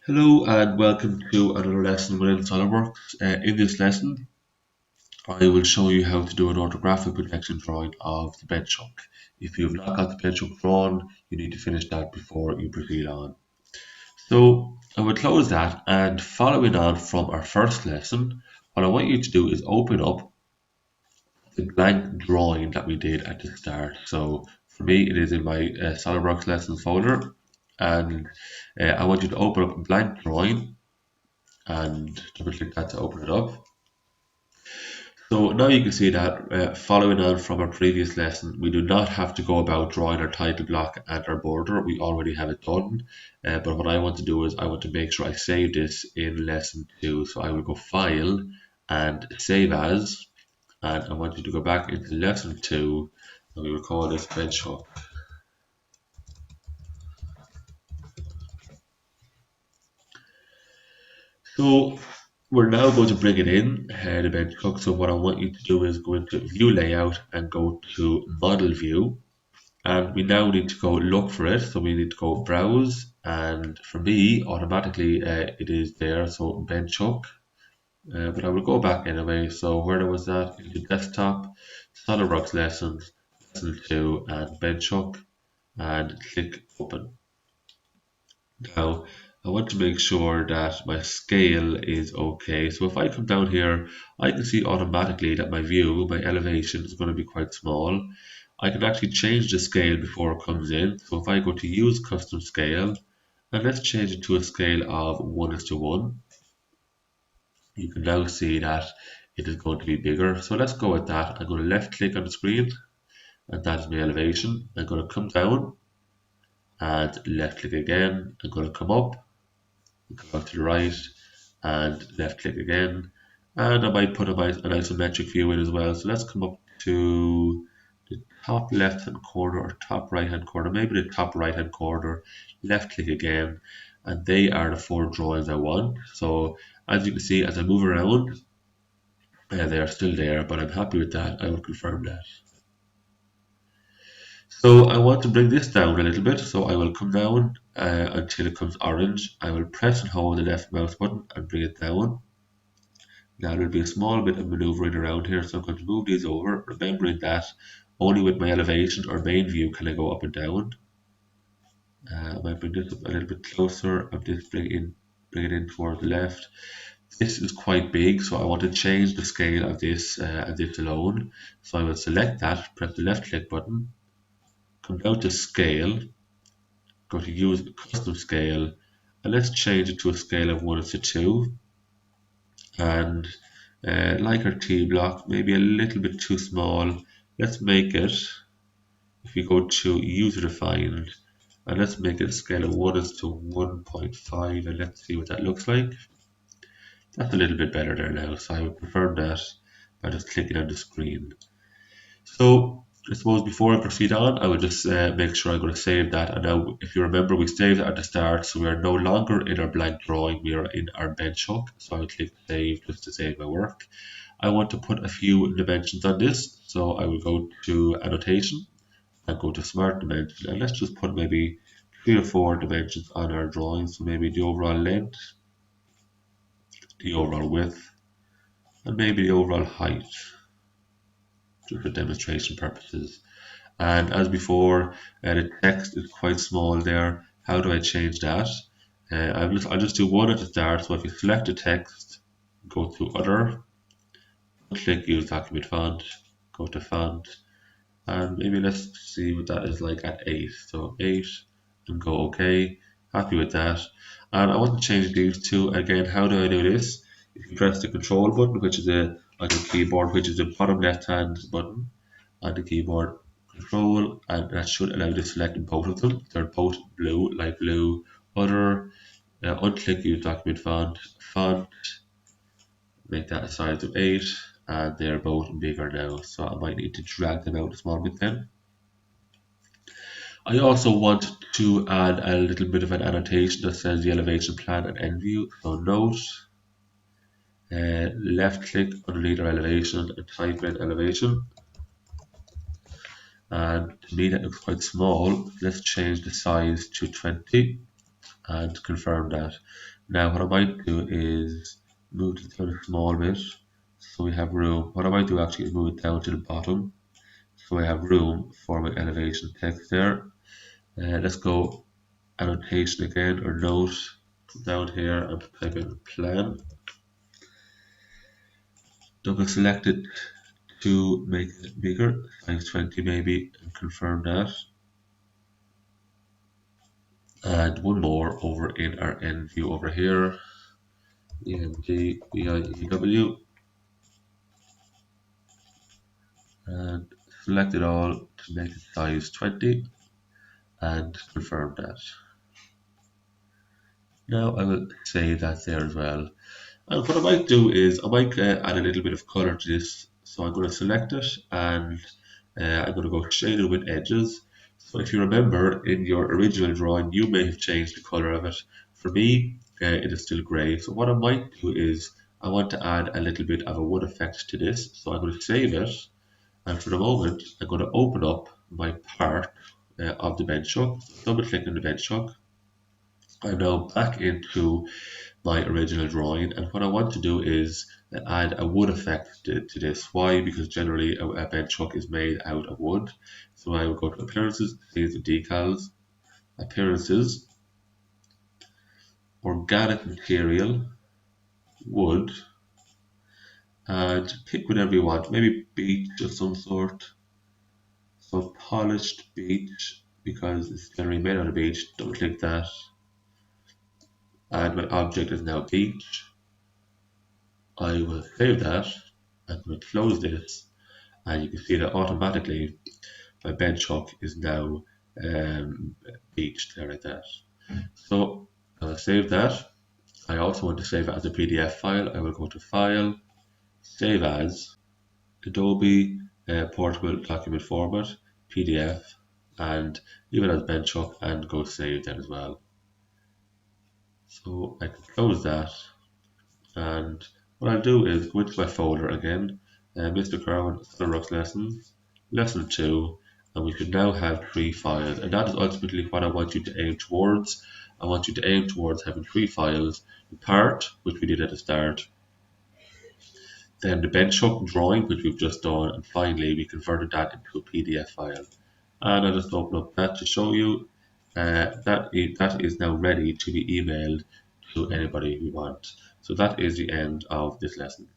Hello and welcome to another lesson within SOLIDWORKS. In this lesson, I will show you how to do an orthographic projection drawing of the bench hook. If you have not got the bench hook drawn, you need to finish that before you proceed on. So I will close that, and following on from our first lesson, what I want you to do is open up the blank drawing that we did at the start. So for me, it is in my SOLIDWORKS lessons folder, and I want you to open up a blank drawing and double click that to open it up. So now you can see that following on from our previous lesson, we do not have to go about drawing our title block and our border. We already have it done. But what I want to do is I want to make sure I save this in lesson 2. So I will go File and Save As. And I want you to go back into lesson 2 and we will call this bench hook. So we're now going to bring it in, the bench hook. So what I want you to do is go into View Layout and go to Model View. And we now need to go look for it. So we need to go Browse. And for me, automatically it is there. So bench hook. But I will go back anyway. So where was that? Into Desktop, SOLIDWORKS Lessons, Lesson 2, and bench hook. And click Open. Now, I want to make sure that my scale is okay. So if I come down here, I can see automatically that my view, my elevation is going to be quite small. I can actually change the scale before it comes in. So if I go to use custom scale, and let's change it to a scale of 1:1, you can now see that it is going to be bigger. So let's go with that. I'm going to left click on the screen, and that's my elevation. I'm going to come down and left click again. I'm going to come up, go to the right and left click again, and I might put an isometric view in as well. So let's come up to the top left hand corner or top right hand corner, maybe the top right hand corner, left click again, and they are the 4 drawings I want. So as you can see, as I move around, they are still there, but I'm happy with that. I will confirm that. So I want to bring this down a little bit, so I will come down until it comes orange. I will press and hold the left mouse button and bring it down. Now there will be a small bit of maneuvering around here, so I'm going to move these over, remembering that only with my elevation or main view can I go up and down. I might bring this up a little bit closer and just bring it in towards the left. This is quite big, so I want to change the scale of this alone. So I will select that, press the left click button, come down to scale, go to use custom scale, and let's change it to a scale of 1:2. And like our T block, maybe a little bit too small. Let's make it, if we go to user defined, and let's make it a scale of 1:1.5, and let's see what that looks like. That's a little bit better there now, so I would prefer that by just clicking on the screen. So I suppose before I proceed on, I would just make sure I'm going to save that. And now, if you remember, we saved it at the start, so we are no longer in our blank drawing, we are in our bench hook. So I'll click save just to save my work. I want to put a few dimensions on this, so I will go to annotation and go to smart dimensions, and let's just put maybe 3 or 4 dimensions on our drawing. So maybe the overall length, the overall width, and maybe the overall height, just for demonstration purposes. And as before, the text is quite small there. How do I change that? I'll just do one at the start. So if you select the text, go to Other, click Use Document Font, go to Font, and maybe let's see what that is like at 8. So 8, and go OK. Happy with that. And I want to change these two. Again, how do I do this? If you press the Control button, which is like a keyboard, which is the bottom left hand button on the keyboard, Control, and that should allow you to select both of them. They're both blue, light blue. Other, unclick Use Document Font, make that a size of 8, and they're both bigger now, so I might need to drag them out a small bit then. I also want to add a little bit of an annotation that says the elevation plan and end view. So note, left click underneath our elevation and type in elevation. And to me that looks quite small. Let's change the size to 20, and confirm that. Now what I might do is move it down a small bit so we have room. What I might do actually is move it down to the bottom so I have room for my elevation text there. Let's go annotation again, or note down here and type in plan. Double select it to make it bigger, size 20 maybe, and confirm that. And one more over in our end view over here, EMG and select it all to make it size 20 and confirm that. Now I will save that there as well. And what I might do is I might add a little bit of color to this. So I'm going to select it and I'm going to go shaded with edges. So if you remember in your original drawing, you may have changed the color of it. For me, it is still gray. So what I might do is I want to add a little bit of a wood effect to this. So I'm going to save it. And for the moment, I'm going to open up my part of the bench hook. Double click on the bench hook. I'm now back into my original drawing, and what I want to do is add a wood effect to this. Why? Because generally a bench hook is made out of wood. So I will go to appearances, save the decals, appearances, organic material, wood, and pick whatever you want, maybe beech of some sort. So polished beech, because it's generally made out of beech. Double click that, and my object is now beech. I will save that. I'm going to close this, and you can see that automatically my bench hook is now beached there like that. So I'll save that. I also want to save it as a PDF file. I will go to File, Save As, Adobe Portable Document Format, PDF, and leave it as bench hook and go save that as well. So I can close that, and what I'll do is go into my folder again, Mr. Kirwan SolidWorks Lessons, Lesson 2, and we should now have 3 files, and that is ultimately what I want you to aim towards. I want you to aim towards having 3 files, the part, which we did at the start, then the bench hook drawing, which we've just done, and finally we converted that into a PDF file. And I'll just open up that to show you that is now ready to be emailed to anybody we want. So that is the end of this lesson.